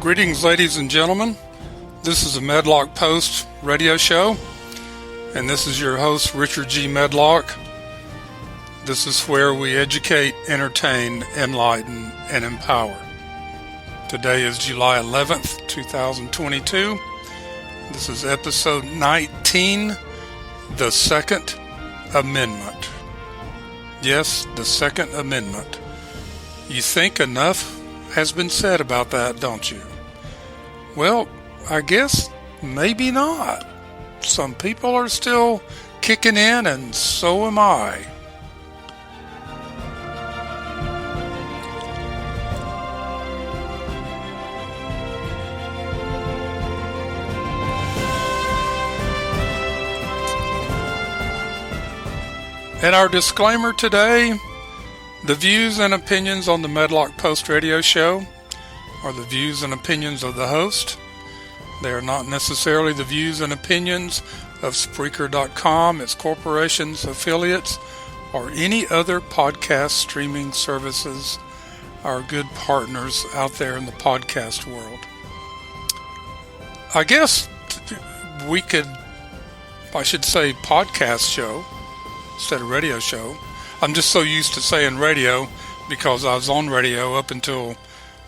Greetings, ladies and gentlemen. This is a Medlock Post radio show, and this is your host, Richard G. Medlock. This is where we educate, entertain, enlighten, and empower. Today is July 11th, 2022. This is episode 19, the Second Amendment. Yes, the Second Amendment. You think enough has been said about that, don't you? Well, I guess maybe not. Some people are still kicking in, and so am I. And our disclaimer today: the views and opinions on the Medlock Post radio show are the views and opinions of the host. They are not necessarily the views and opinions of Spreaker.com, its corporations, affiliates, or any other podcast streaming services, our good partners out there in the podcast world. I guess I should say podcast show instead of radio show. I'm just so used to saying radio because I was on radio up until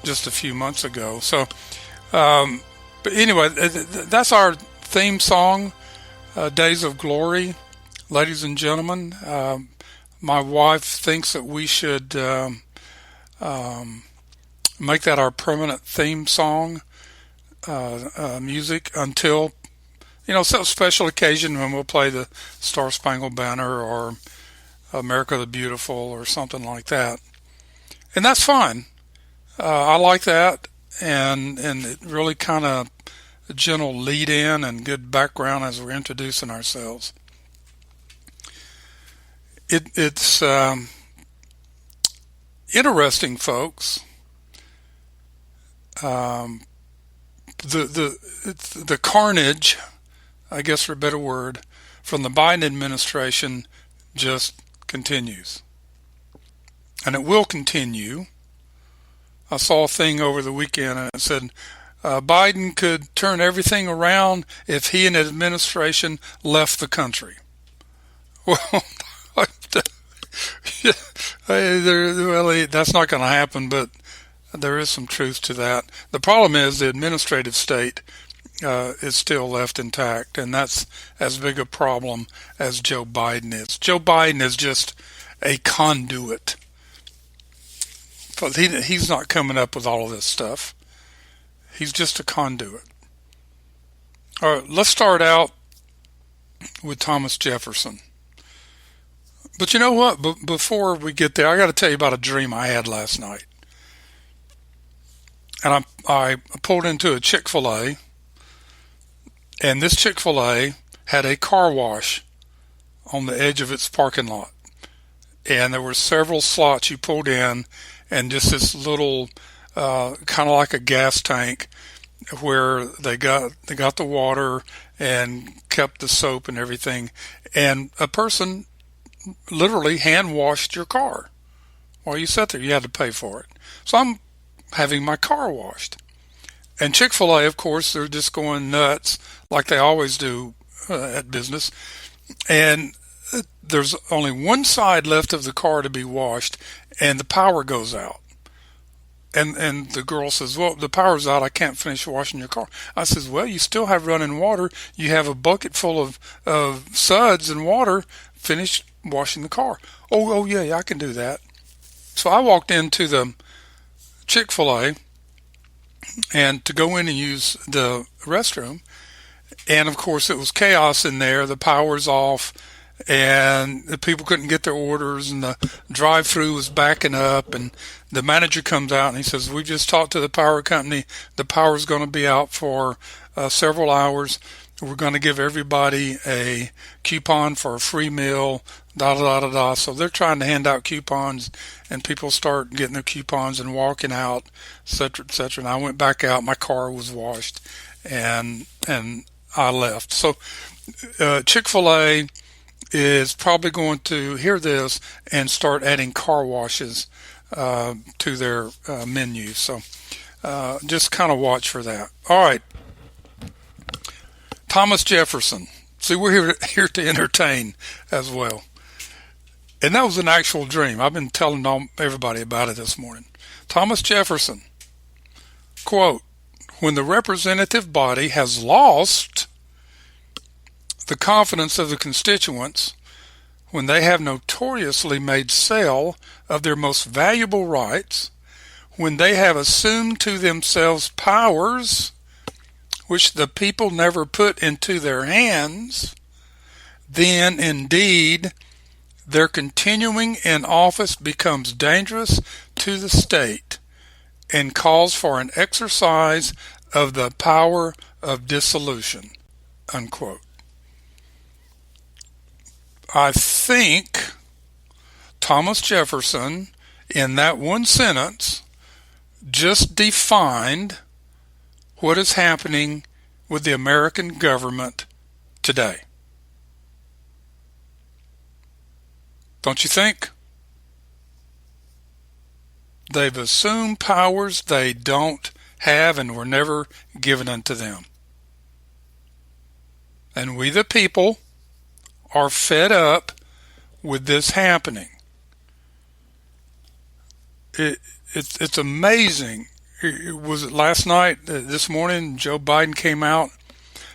just a few months ago. So, but anyway, that's our theme song, Days of Glory. Ladies and gentlemen, my wife thinks that we should make that our permanent theme song music until, some special occasion when we'll play the Star Spangled Banner or America the Beautiful or something like that. And that's fine. I like that, and it really kind of a gentle lead in and good background as we're introducing ourselves. It's interesting, folks. The carnage, I guess for a better word, from the Biden administration just continues. And it will continue. I saw a thing over the weekend and it said Biden could turn everything around if he and his administration left the country. Well, that's not going to happen, but there is some truth to that. The problem is the administrative state is still left intact, and that's as big a problem as Joe Biden is. Joe Biden is just a conduit. He's not coming up with all of this stuff. He's just a conduit. All right, let's start out with Thomas Jefferson. But you know what? Before we get there, I got to tell you about a dream I had last night. And I pulled into a Chick-fil-A, and this Chick-fil-A had a car wash on the edge of its parking lot. And there were several slots you pulled in, and just this little kind of like a gas tank where they got the water and kept the soap and everything. And a person literally hand washed your car while you sat there. You had to pay for it. So I'm having my car washed. And Chick-fil-A, of course, they're just going nuts like they always do at business. And there's only one side left of the car to be washed, and the power goes out. And the girl says, well, the power's out. I can't finish washing your car. I says, well, you still have running water. You have a bucket full of suds and water. Finish washing the car. Oh, yeah, I can do that. So I walked into the Chick-fil-A and to go in and use the restroom. And, of course, it was chaos in there. The power's off, and the people couldn't get their orders, and the drive-through was backing up, and the manager comes out and he says, we just talked to the power company. The power's going to be out for several hours. We're going to give everybody a coupon for a free meal, da-da-da-da-da. So they're trying to hand out coupons, and people start getting their coupons and walking out, et cetera, et cetera. And I went back out. My car was washed, and I left. So Chick-fil-A is probably going to hear this and start adding car washes to their menu. So Just kind of watch for that. All right. Thomas Jefferson. See, we're here to entertain as well. And that was an actual dream. I've been telling everybody about it this morning. Thomas Jefferson, quote, "When the representative body has lost the confidence of the constituents, when they have notoriously made sale of their most valuable rights, when they have assumed to themselves powers which the people never put into their hands, then indeed their continuing in office becomes dangerous to the state and calls for an exercise of the power of dissolution," unquote. I think Thomas Jefferson, in that one sentence, just defined what is happening with the American government today. Don't you think? They've assumed powers they don't have and were never given unto them. And we the people are fed up with this happening. It's amazing. Was it last night, this morning, Joe Biden came out,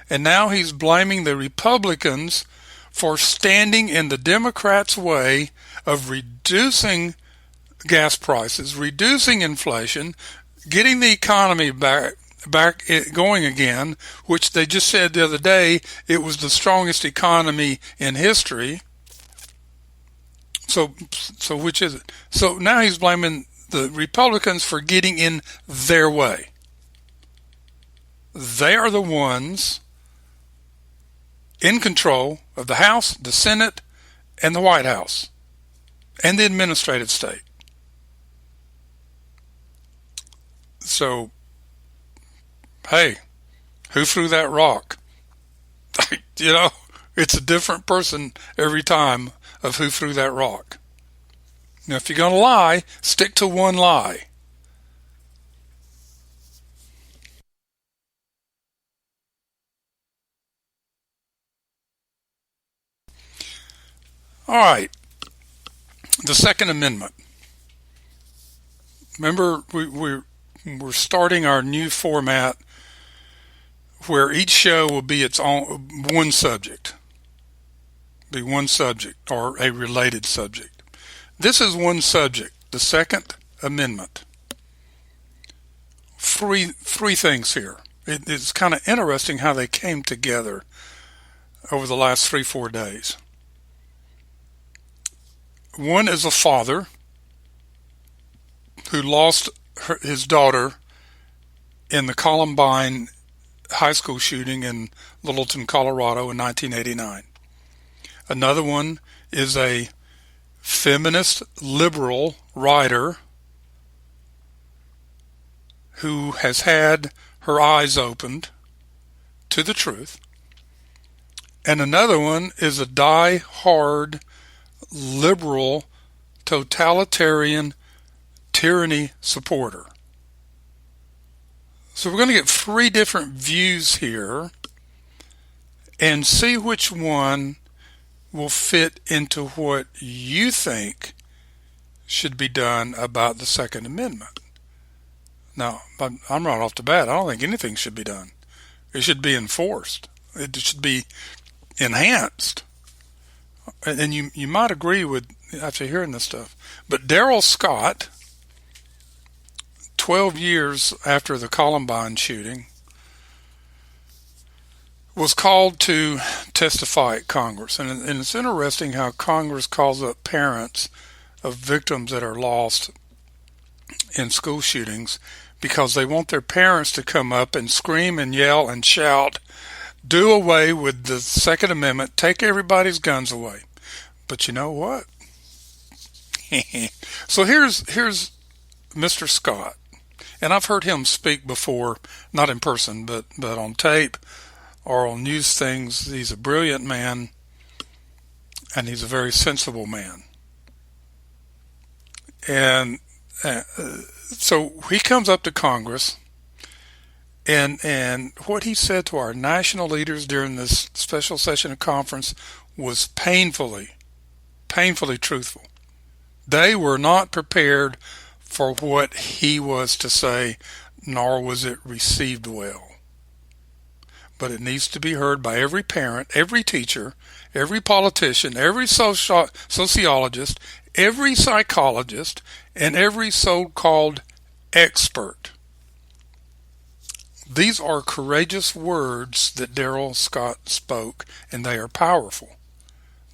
and now he's blaming the Republicans for standing in the Democrats' way of reducing gas prices, reducing inflation, getting the economy back going again, which they just said the other day it was the strongest economy in history. So which is it? So now he's blaming the Republicans for getting in their way. They are the ones in control of the House, the Senate, and the White House, and the administrative state. So, hey, who threw that rock? It's a different person every time of who threw that rock. Now, if you're going to lie, stick to one lie. All right, the Second Amendment. Remember, we're starting our new format where each show will be its own one subject, or a related subject. This is one subject, the Second Amendment. Three things here. It's kind of interesting how they came together over the last 3-4 days. One is a father who lost his daughter in the Columbine high school shooting in Littleton, Colorado in 1989. Another one is a feminist liberal writer who has had her eyes opened to the truth. And another one is a die-hard liberal totalitarian tyranny supporter. So we're going to get 3 different views here and see which one will fit into what you think should be done about the Second Amendment. Now, I'm right off the bat, I don't think anything should be done. It should be enforced. It should be enhanced. And you might agree with, after hearing this stuff, but Darrell Scott, 12 years after the Columbine shooting, was called to testify at Congress. And it's interesting how Congress calls up parents of victims that are lost in school shootings because they want their parents to come up and scream and yell and shout, do away with the Second Amendment, take everybody's guns away. But you know what? So here's Mr. Scott. And I've heard him speak before, not in person, but on tape or on news things. He's a brilliant man, and he's a very sensible man. And So he comes up to Congress, and what he said to our national leaders during this special session of conference was painfully truthful. They were not prepared for what he was to say, nor was it received well. But it needs to be heard by every parent, every teacher, every politician, every sociologist, every psychologist, and every so-called expert. These are courageous words that Darrell Scott spoke, and they are powerful.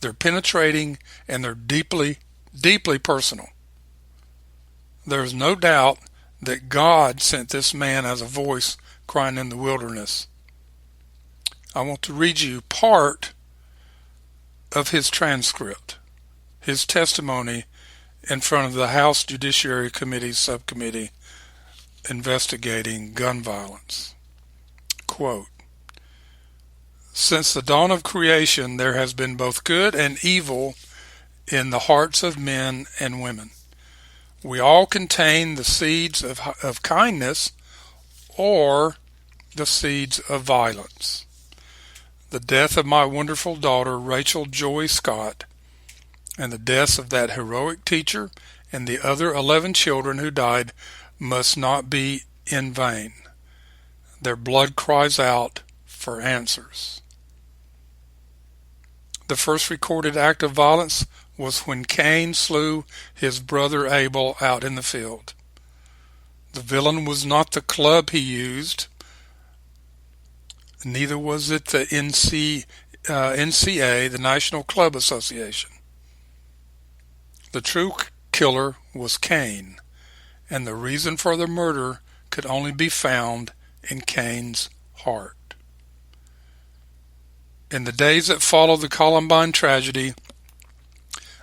They're penetrating, and they're deeply, deeply personal. There's no doubt that God sent this man as a voice crying in the wilderness. I want to read you part of his transcript, his testimony in front of the House Judiciary Committee's subcommittee investigating gun violence. Quote, "Since the dawn of creation, there has been both good and evil in the hearts of men and women. We all contain the seeds of kindness or the seeds of violence. The death of my wonderful daughter, Rachel Joy Scott, and the deaths of that heroic teacher and the other 11 children who died must not be in vain. Their blood cries out for answers." The first recorded act of violence was when Cain slew his brother Abel out in the field. The villain was not the club he used, neither was it the NCA, the National Club Association. The true killer was Cain, and the reason for the murder could only be found in Cain's heart. In the days that followed the Columbine tragedy,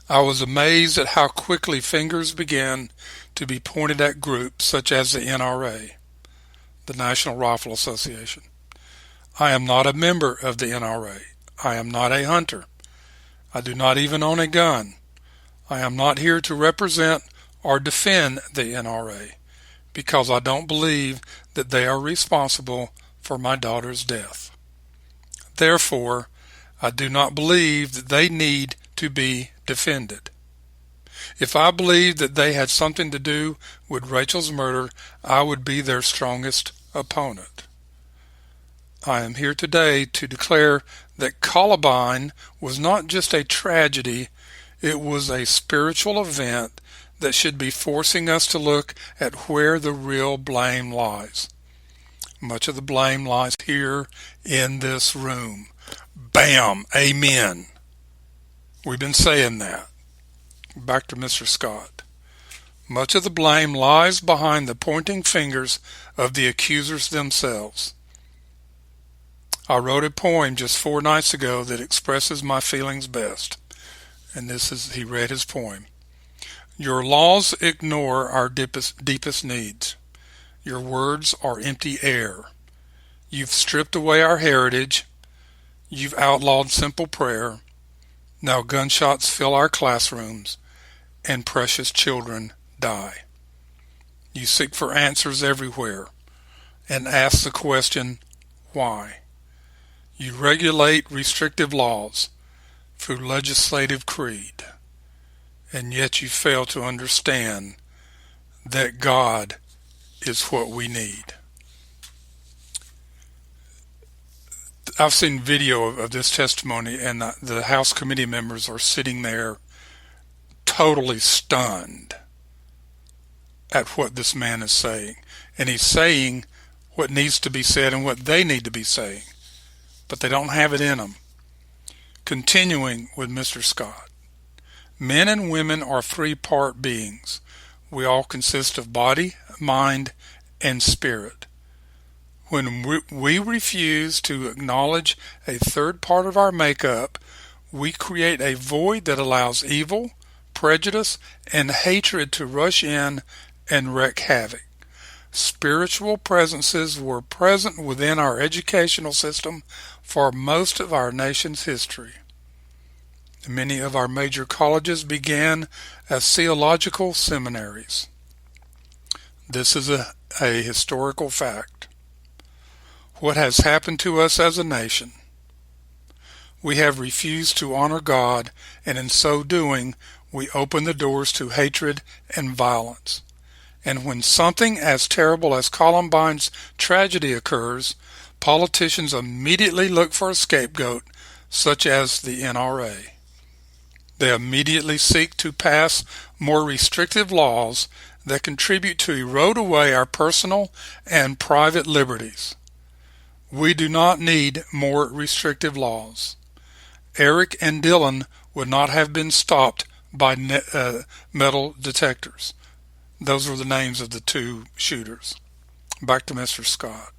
I was amazed at how quickly fingers began to be pointed at groups such as the NRA, the National Rifle Association. I am not a member of the NRA. I am not a hunter. I do not even own a gun. I am not here to represent or defend the NRA because I don't believe that they are responsible for my daughter's death. Therefore, I do not believe that they need to be defended. If I believed that they had something to do with Rachel's murder, I would be their strongest opponent. I am here today to declare that Columbine was not just a tragedy, it was a spiritual event that should be forcing us to look at where the real blame lies. Much of the blame lies here in this room. Bam! Amen. We've been saying that. Back to Mr. Scott. Much of the blame lies behind the pointing fingers of the accusers themselves. I wrote a poem just 4 nights ago that expresses my feelings best. And he read his poem. Your laws ignore our deepest needs. Your words are empty air. You've stripped away our heritage. You've outlawed simple prayer. Now gunshots fill our classrooms, and precious children die. You seek for answers everywhere, and ask the question, why? You regulate restrictive laws through legislative creed, and yet you fail to understand that God is what we need. I've seen video of this testimony, and the House committee members are sitting there totally stunned at what this man is saying. And he's saying what needs to be said and what they need to be saying, but they don't have it in them. Continuing with Mr. Scott. Men and women are 3-part beings. We all consist of body, mind, and spirit. When we refuse to acknowledge a third part of our makeup, we create a void that allows evil, prejudice, and hatred to rush in and wreak havoc. Spiritual presences were present within our educational system for most of our nation's history. Many of our major colleges began as theological seminaries. This is a historical fact. What has happened to us as a nation? We have refused to honor God, and in so doing, we open the doors to hatred and violence. And when something as terrible as Columbine's tragedy occurs, politicians immediately look for a scapegoat, such as the NRA. They immediately seek to pass more restrictive laws that contribute to erode away our personal and private liberties. We do not need more restrictive laws. Eric and Dylan would not have been stopped by metal detectors. Those were the names of the two shooters. Back to Mr. Scott.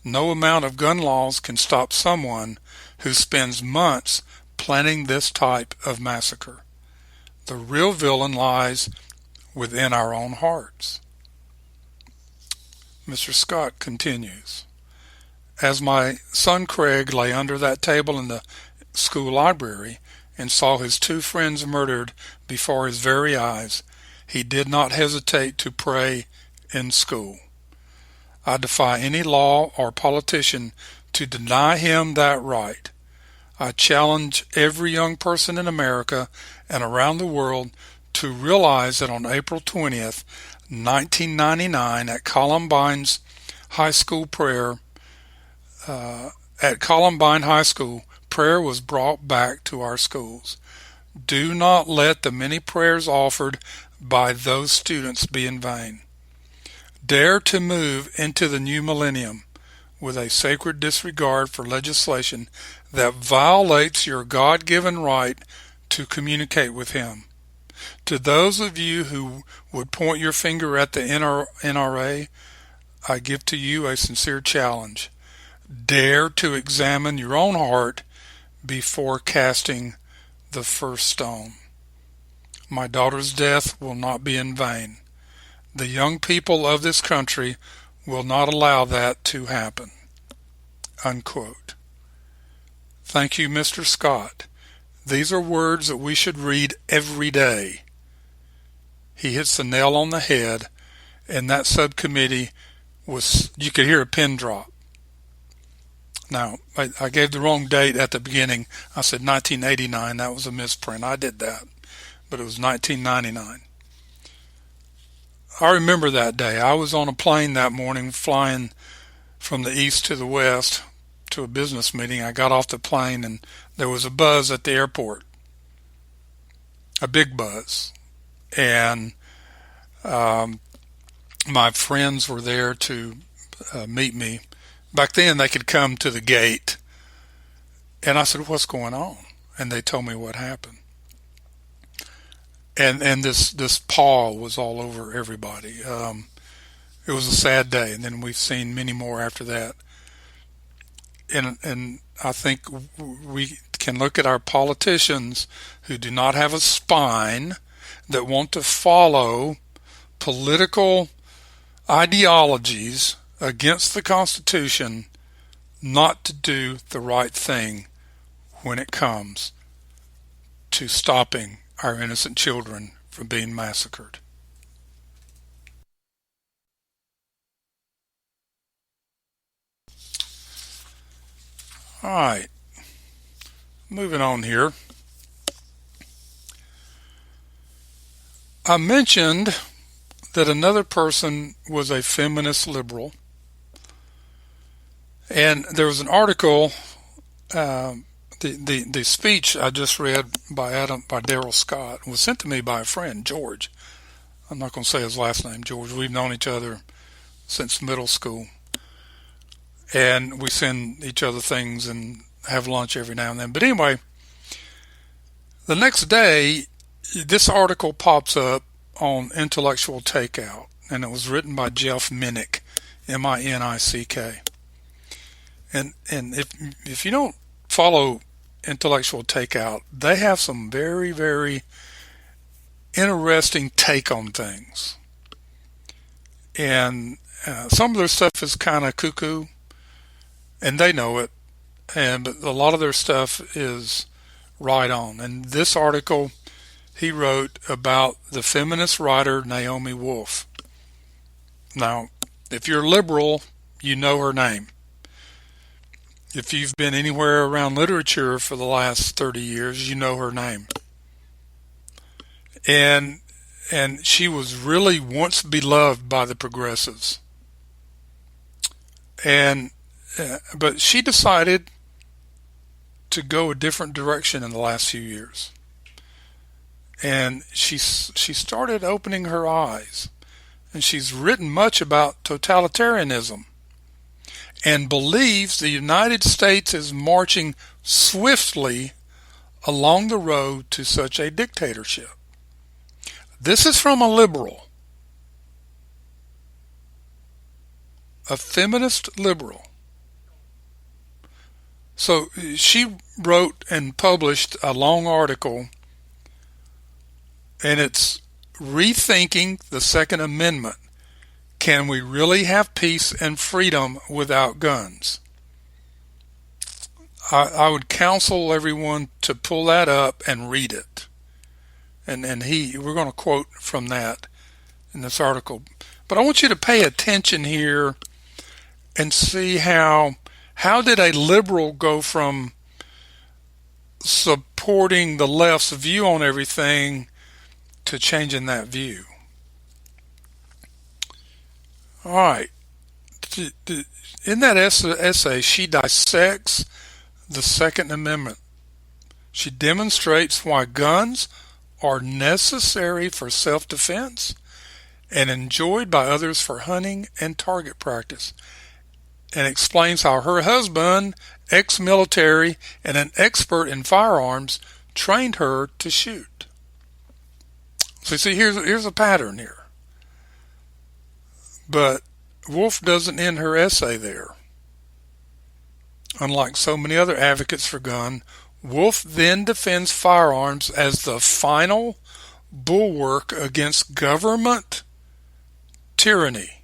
No amount of gun laws can stop someone who spends months planning this type of massacre. The real villain lies within our own hearts. Mr. Scott continues. As my son Craig lay under that table in the school library and saw his two friends murdered before his very eyes, he did not hesitate to pray in school. I defy any law or politician to deny him that right. I challenge every young person in America and around the world to realize that on April 20th, 1999, at Columbine High School, prayer was brought back to our schools. Do not let the many prayers offered by those students be in vain. Dare to move into the new millennium with a sacred disregard for legislation that violates your God-given right to communicate with Him. To those of you who would point your finger at the NRA, I give to you a sincere challenge. Dare to examine your own heart before casting the first stone. My daughter's death will not be in vain. The young people of this country will not allow that to happen." Unquote. Thank you, Mr. Scott. These are words that we should read every day. He hits the nail on the head, and that subcommittee you could hear a pin drop. Now, I gave the wrong date at the beginning. I said 1989. That was a misprint. I did that. But it was 1999. I remember that day. I was on a plane that morning flying from the east to the west to a business meeting. I got off the plane and there was a buzz at the airport. A big buzz. And my friends were there to meet me. Back then they could come to the gate. And I said, "What's going on?" And they told me what happened. And this pall was all over everybody. It was a sad day, and then we've seen many more after that. And I think we can look at our politicians who do not have a spine, that want to follow political ideologies against the Constitution, not to do the right thing when it comes to stopping our innocent children from being massacred. All right, moving on here. I mentioned that another person was a feminist liberal, and there was an article, the speech I just read by Daryl Scott was sent to me by a friend, George. I'm not going to say his last name, George. We've known each other since middle school, and we send each other things and have lunch every now and then. But anyway, the next day, this article pops up on Intellectual Takeout, and it was written by Jeff Minnick, M-I-N-I-C-K. And if you don't follow Intellectual Takeout, they have some very, very interesting take on things. And some of their stuff is kind of cuckoo, and they know it. But a lot of their stuff is right on. And this article he wrote about the feminist writer Naomi Wolf. Now, if you're liberal, you know her name. If you've been anywhere around literature for the last 30 years, you know her name. And she was really once beloved by the progressives. But she decided to go a different direction in the last few years. And she started opening her eyes. And she's written much about totalitarianism and believes the United States is marching swiftly along the road to such a dictatorship. This is from a liberal, a feminist liberal. So she wrote and published a long article, and it's Rethinking the Second Amendment. Can we really have peace and freedom without guns? I would counsel everyone to pull that up and read it. And we're going to quote from that in this article. But I want you to pay attention here and see how did a liberal go from supporting the left's view on everything to changing that view. All right. In that essay, she dissects the Second Amendment. She demonstrates why guns are necessary for self-defense and enjoyed by others for hunting and target practice, and explains how her husband, ex-military and an expert in firearms, trained her to shoot. So you see, here's a pattern here. But Wolf doesn't end her essay there. Unlike so many other advocates for gun, Wolf then defends firearms as the final bulwark against government tyranny.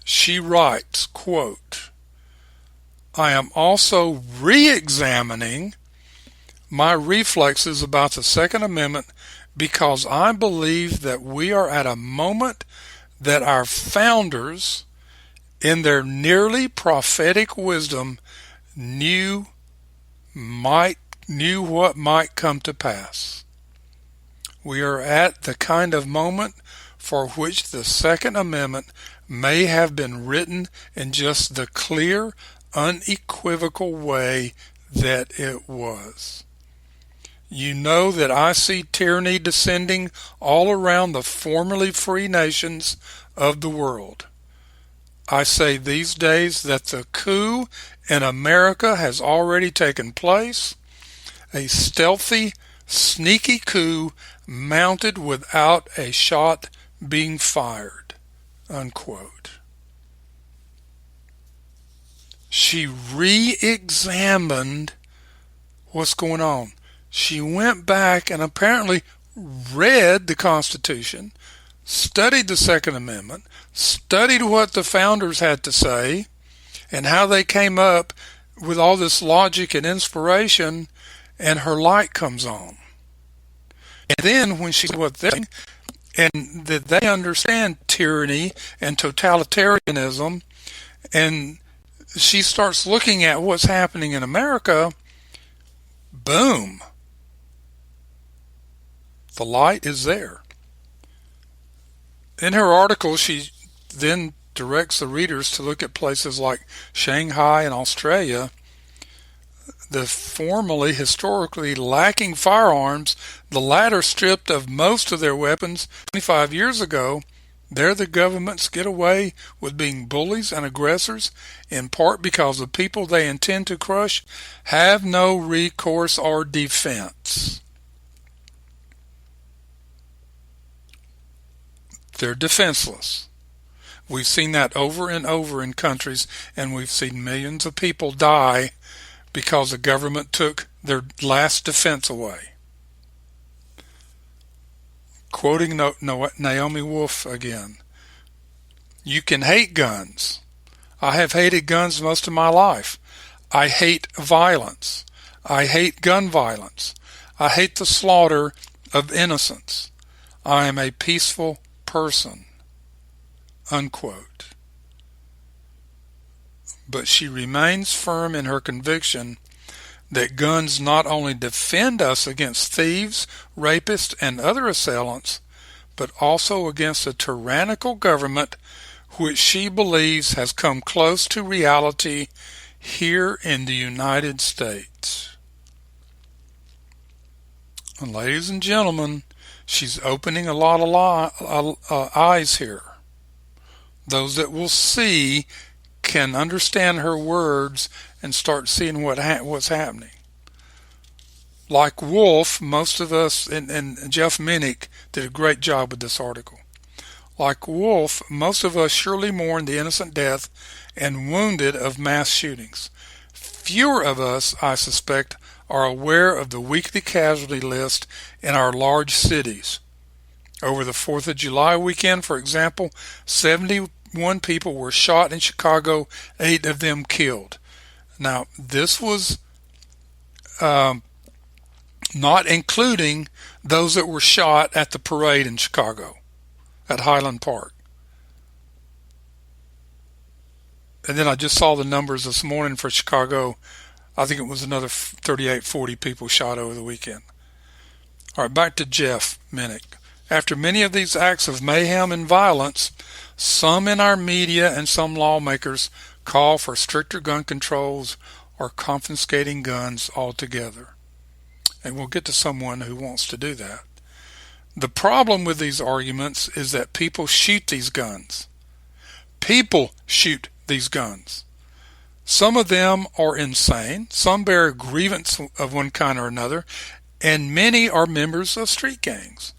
She writes, quote, I am also re-examining my reflexes about the Second Amendment because I believe that we are at a moment that our founders, in their nearly prophetic wisdom, knew what might come to pass. We are at the kind of moment for which the Second Amendment may have been written in just the clear, unequivocal way that it was. You know that I see tyranny descending all around the formerly free nations of the world. I say these days that the coup in America has already taken place, a stealthy, sneaky coup mounted without a shot being fired, unquote. She re-examined what's going on. She went back and apparently read the Constitution, studied the Second Amendment, studied what the founders had to say, and how they came up with all this logic and inspiration, and her light comes on. And then when she said what they're saying, and that they understand tyranny and totalitarianism, and she starts looking at what's happening in America, boom. The light is there. In her article, she then directs the readers to look at places like Shanghai and Australia, the formerly historically lacking firearms, the latter stripped of most of their weapons 25 years ago. There the governments get away with being bullies and aggressors, in part because the people they intend to crush have no recourse or defense. They're defenseless. We've seen that over and over in countries, and we've seen millions of people die because the government took their last defense away. Quoting Naomi Wolf again, you can hate guns. I have hated guns most of my life. I hate violence. I hate gun violence. I hate the slaughter of innocents. I am a peaceful person. unquote. But she remains firm in her conviction that guns not only defend us against thieves, rapists, and other assailants, but also against a tyrannical government which she believes has come close to reality here in the United States. And ladies and gentlemen, she's opening a lot of eyes here. Those that will see can understand her words and start seeing what's happening. Like Wolf, most of us, and Jeff Minnick did a great job with this article. Like Wolf, most of us surely mourn the innocent death and wounded of mass shootings. Fewer of us, I suspect, are aware of the weekly casualty list in our large cities. Over the 4th of July weekend, for example, 71 people were shot in Chicago, 8 of them killed. Now, this was not including those that were shot at the parade in Chicago, at Highland Park. And then I just saw the numbers this morning for Chicago. I think it was another 38, 40 people shot over the weekend. All right, back to Jeff Minnick. After many of these acts of mayhem and violence, some in our media and some lawmakers call for stricter gun controls or confiscating guns altogether. And we'll get to someone who wants to do that. The problem with these arguments is that people shoot these guns. People shoot these guns. Some of them are insane, some bear a grievance of one kind or another, and many are members of street gangs.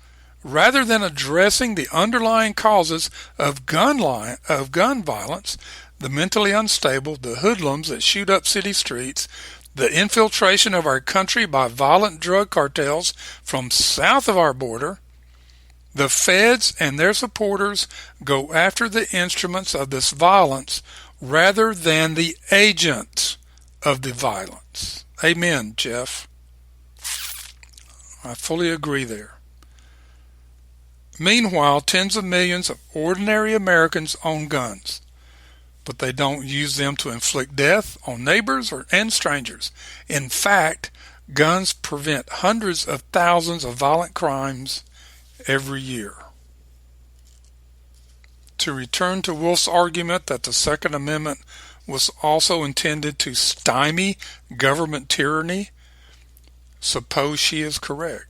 Rather than addressing the underlying causes of gun violence, the mentally unstable, the hoodlums that shoot up city streets, the infiltration of our country by violent drug cartels from south of our border, the feds and their supporters go after the instruments of this violence rather than the agents of the violence. Amen, Jeff. I fully agree there. Meanwhile, tens of millions of ordinary Americans own guns, but they don't use them to inflict death on neighbors and strangers. In fact, guns prevent hundreds of thousands of violent crimes every year. To return to Wolf's argument that the Second Amendment was also intended to stymie government tyranny, suppose she is correct.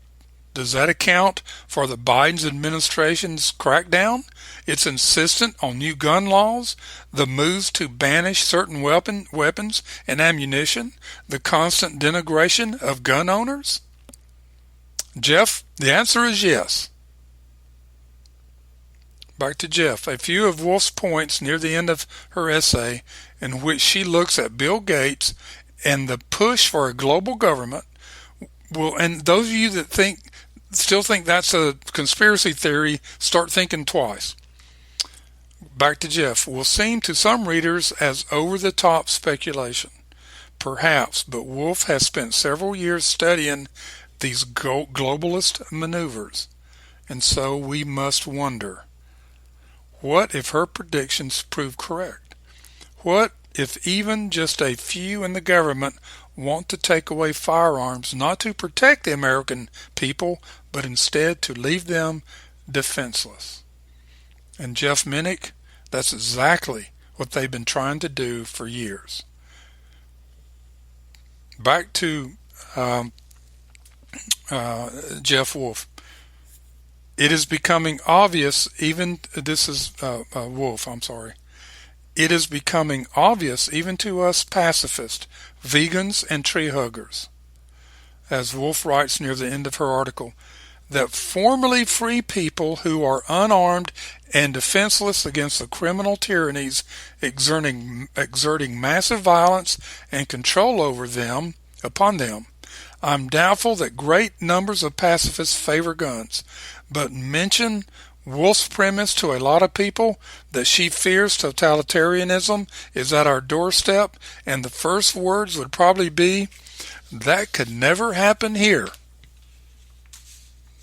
Does that account for the Biden administration's crackdown, its insistence on new gun laws, the moves to banish certain weapons and ammunition, the constant denigration of gun owners? Jeff, the answer is yes. Back to Jeff. A few of Wolf's points near the end of her essay, in which she looks at Bill Gates and the push for a global government, and those of you that still think that's a conspiracy theory, start thinking twice. Back to Jeff. Will seem to some readers as over-the-top speculation. Perhaps, but Wolf has spent several years studying these globalist maneuvers, and so we must wonder, what if her predictions prove correct? What if even just a few in the government want to take away firearms not to protect the American people, but instead to leave them defenseless? And Jeff Minnick, that's exactly what they've been trying to do for years. Back to Jeff Wolf. It is becoming obvious, this is Wolf, I'm sorry. It is becoming obvious even to us pacifists, vegans, and tree huggers, as Wolf writes near the end of her article, that formerly free people who are unarmed and defenseless against the criminal tyrannies exerting massive violence and control upon them. I'm doubtful that great numbers of pacifists favor guns, but mention Wolf's premise to a lot of people that she fears totalitarianism is at our doorstep, and the first words would probably be, "That could never happen here."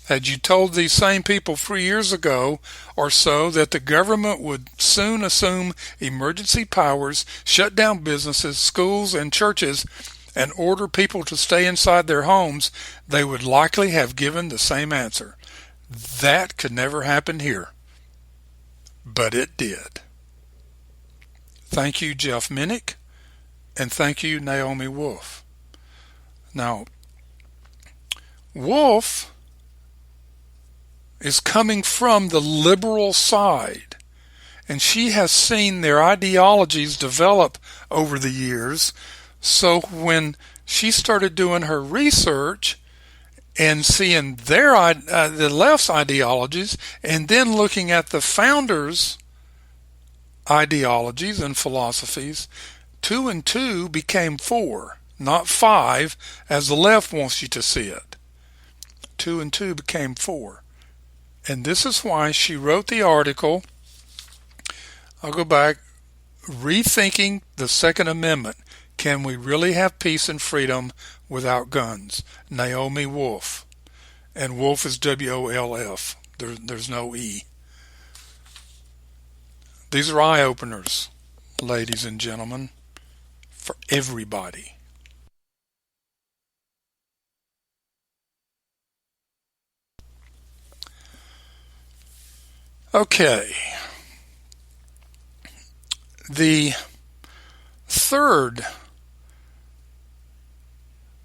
Had you told these same people 3 years ago or so that the government would soon assume emergency powers, shut down businesses, schools, and churches, and order people to stay inside their homes, they would likely have given the same answer. That could never happen here. But it did. Thank you, Jeff Minnick, and thank you, Naomi Wolf. Now, Wolf is coming from the liberal side, and she has seen their ideologies develop over the years. So when she started doing her research and seeing the left's ideologies, and then looking at the founders' ideologies and philosophies, 2 and 2 became 4, not 5, as the left wants you to see it. 2 and 2 became 4. And this is why she wrote the article, I'll go back, Rethinking the Second Amendment. Can we really have peace and freedom without guns? Naomi Wolf. And Wolf is W-O-L-F. There's no E. These are eye-openers, ladies and gentlemen, for everybody. Okay. The third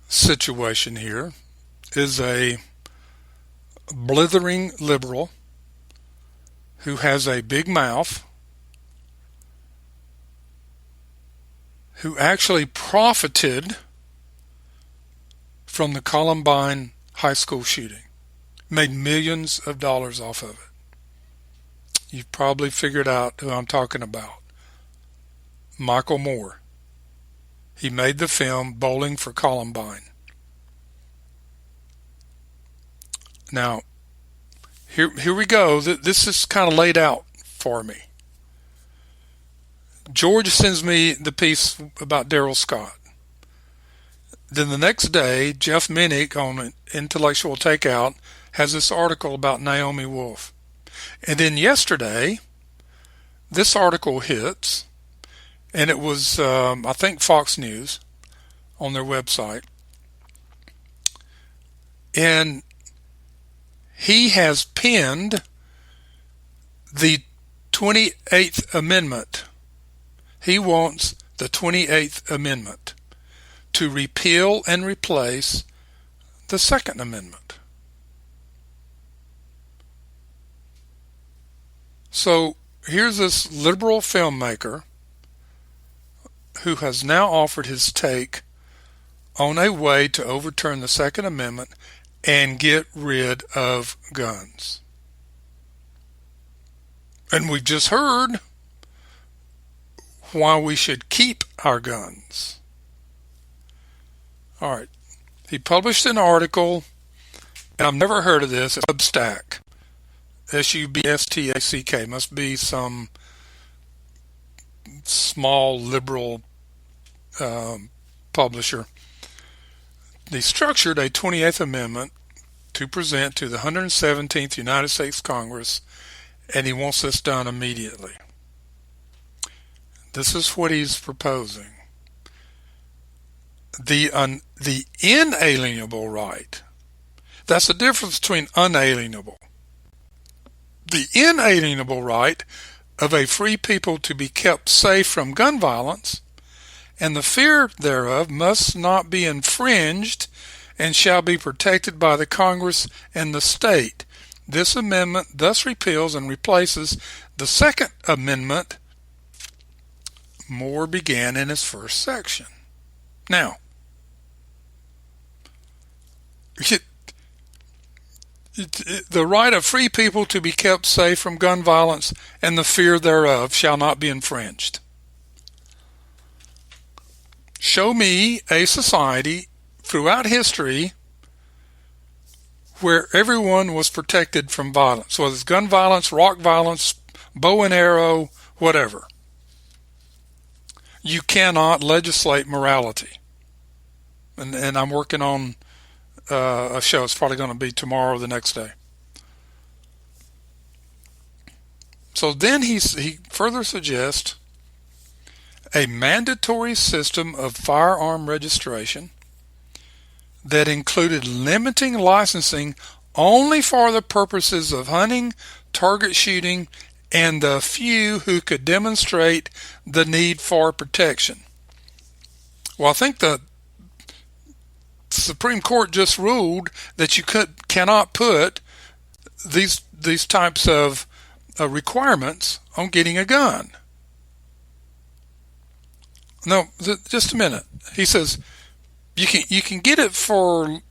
situation here is a blithering liberal who has a big mouth, who actually profited from the Columbine high school shooting, made millions of dollars off of it. You've probably figured out who I'm talking about. Michael Moore. He made the film Bowling for Columbine. Now, here we go. This is kind of laid out for me. George sends me the piece about Darrell Scott. Then the next day, Jeff Minnick on Intellectual Takeout has this article about Naomi Wolf. And then yesterday, this article hits, and it was, I think, Fox News on their website. And he has pinned the 28th Amendment. He wants the 28th Amendment to repeal and replace the Second Amendment. So here's this liberal filmmaker who has now offered his take on a way to overturn the Second Amendment and get rid of guns. And we've just heard why we should keep our guns. All right. He published an article, and I've never heard of this. It's Substack. S-U-B-S-T-A-C-K. Must be some small liberal publisher. He structured a 28th Amendment to present to the 117th United States Congress, and he wants this done immediately. This is what he's proposing. The inalienable right. That's the difference between unalienable. The inalienable right of a free people to be kept safe from gun violence, and the fear thereof must not be infringed and shall be protected by the Congress and the state. This amendment thus repeals and replaces the Second Amendment. Moore began in his first section. Now, the right of free people to be kept safe from gun violence and the fear thereof shall not be infringed. Show me a society throughout history where everyone was protected from violence, whether it's gun violence, rock violence, bow and arrow, whatever. You cannot legislate morality. And I'm working on a show. It's probably going to be tomorrow or the next day. So then he further suggests a mandatory system of firearm registration that included limiting licensing only for the purposes of hunting, target shooting, and the few who could demonstrate the need for protection. Well, I think the Supreme Court just ruled that you cannot put these types of requirements on getting a gun. No, just a minute. He says you can get it for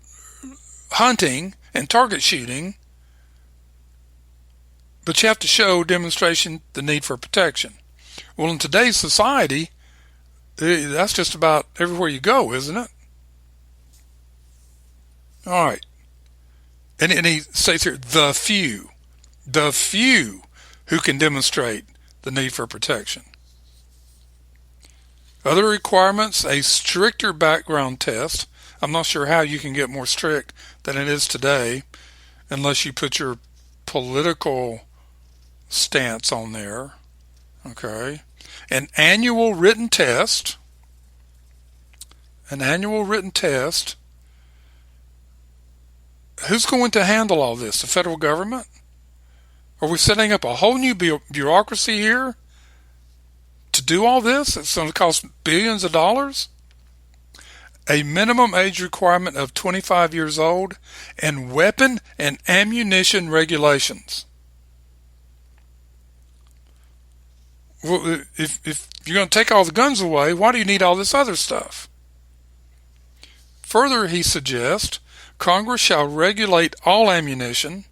hunting and target shooting, but you have to show demonstration the need for protection. Well, in today's society, that's just about everywhere you go, isn't it? All right. And he states here, the few who can demonstrate the need for protection. Other requirements, a stricter background test. I'm not sure how you can get more strict than it is today, unless you put your political stance on there. Okay. An annual written test. Who's going to handle all this? The federal government? Are we setting up a whole new bureaucracy here to do all this? It's going to cost billions of dollars? A minimum age requirement of 25 years old, and weapon and ammunition regulations. Well, if you're going to take all the guns away, why do you need all this other stuff? Further, he suggests Congress shall regulate all ammunition.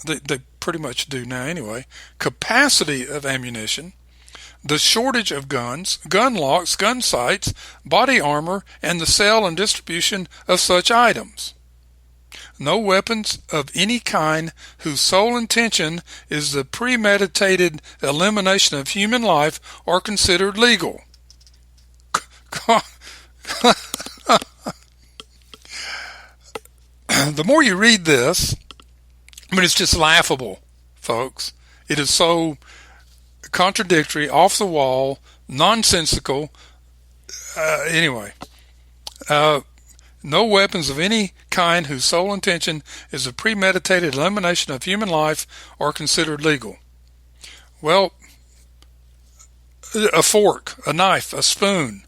They pretty much do now anyway. Capacity of ammunition, the shortage of guns, gun locks, gun sights, body armor, and the sale and distribution of such items. No weapons of any kind whose sole intention is the premeditated elimination of human life are considered legal. The more you read this, I mean, it's just laughable, folks. It is so contradictory, off the wall, nonsensical. Anyway, no weapons of any kind whose sole intention is the premeditated elimination of human life are considered legal. Well, a fork, a knife, a spoon.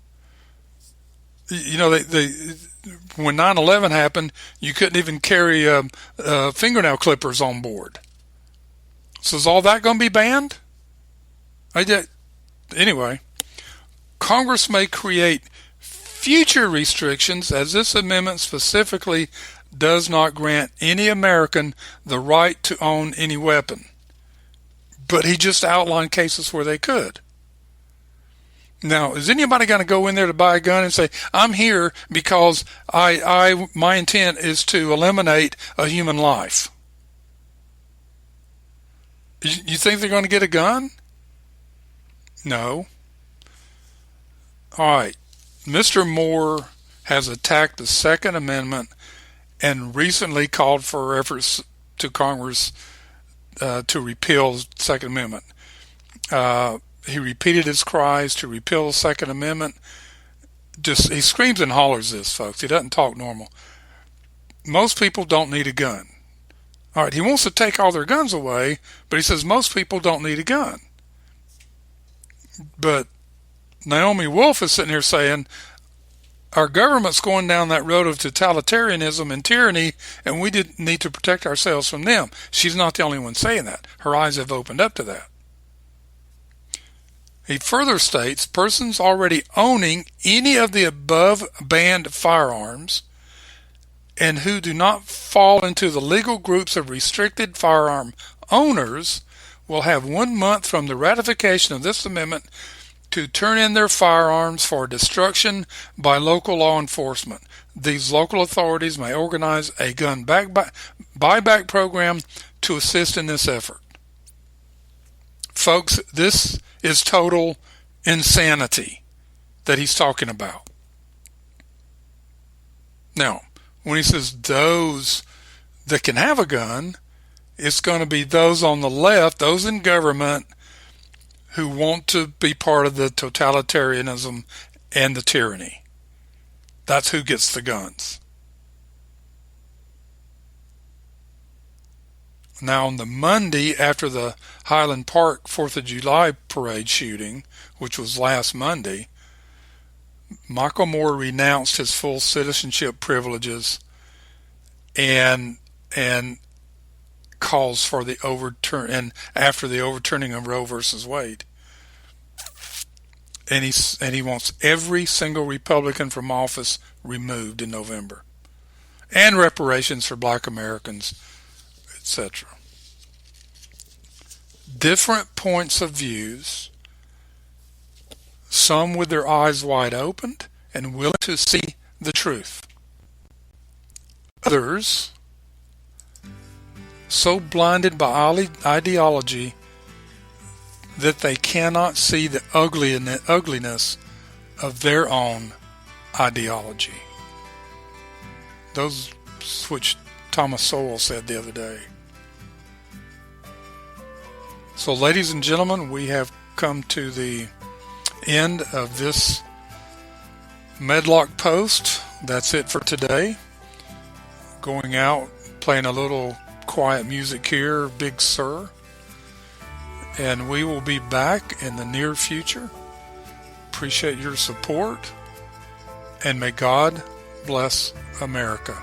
You know, when 9/11 happened, you couldn't even carry fingernail clippers on board. So is all that going to be banned? Anyway, Congress may create future restrictions, as this amendment specifically does not grant any American the right to own any weapon. But he just outlined cases where they could. Now, is anybody going to go in there to buy a gun and say, I'm here because my intent is to eliminate a human life? You think they're going to get a gun? No. All right. Mr. Moore has attacked the Second Amendment and recently called for efforts to Congress to repeal the Second Amendment. He repeated his cries to repeal the Second Amendment. He screams and hollers this, folks. He doesn't talk normal. Most people don't need a gun. All right, he wants to take all their guns away, but he says most people don't need a gun. But Naomi Wolf is sitting here saying, our government's going down that road of totalitarianism and tyranny, and we need to protect ourselves from them. She's not the only one saying that. Her eyes have opened up to that. He further states persons already owning any of the above banned firearms and who do not fall into the legal groups of restricted firearm owners will have 1 month from the ratification of this amendment to turn in their firearms for destruction by local law enforcement. These local authorities may organize a gun buyback program to assist in this effort. Folks, this is total insanity that he's talking about. Now, when he says those that can have a gun, it's going to be those on the left, those in government, who want to be part of the totalitarianism and the tyranny. That's who gets the guns. Now, on the Monday after the Highland Park 4th of July parade shooting, which was last Monday, Michael Moore renounced his full citizenship privileges and calls for the overturn, and after the overturning of Roe versus Wade. And he wants every single Republican from office removed in November, and reparations for black Americans, etc. Different points of views, some with their eyes wide opened and willing to see the truth. Others so blinded by ideology that they cannot see the ugliness of their own ideology. Those which Thomas Sowell said the other day. So, ladies and gentlemen, we have come to the end of this Medlock Post. That's it for today. Going out, playing a little quiet music here, Big Sur. And we will be back in the near future. Appreciate your support. And may God bless America.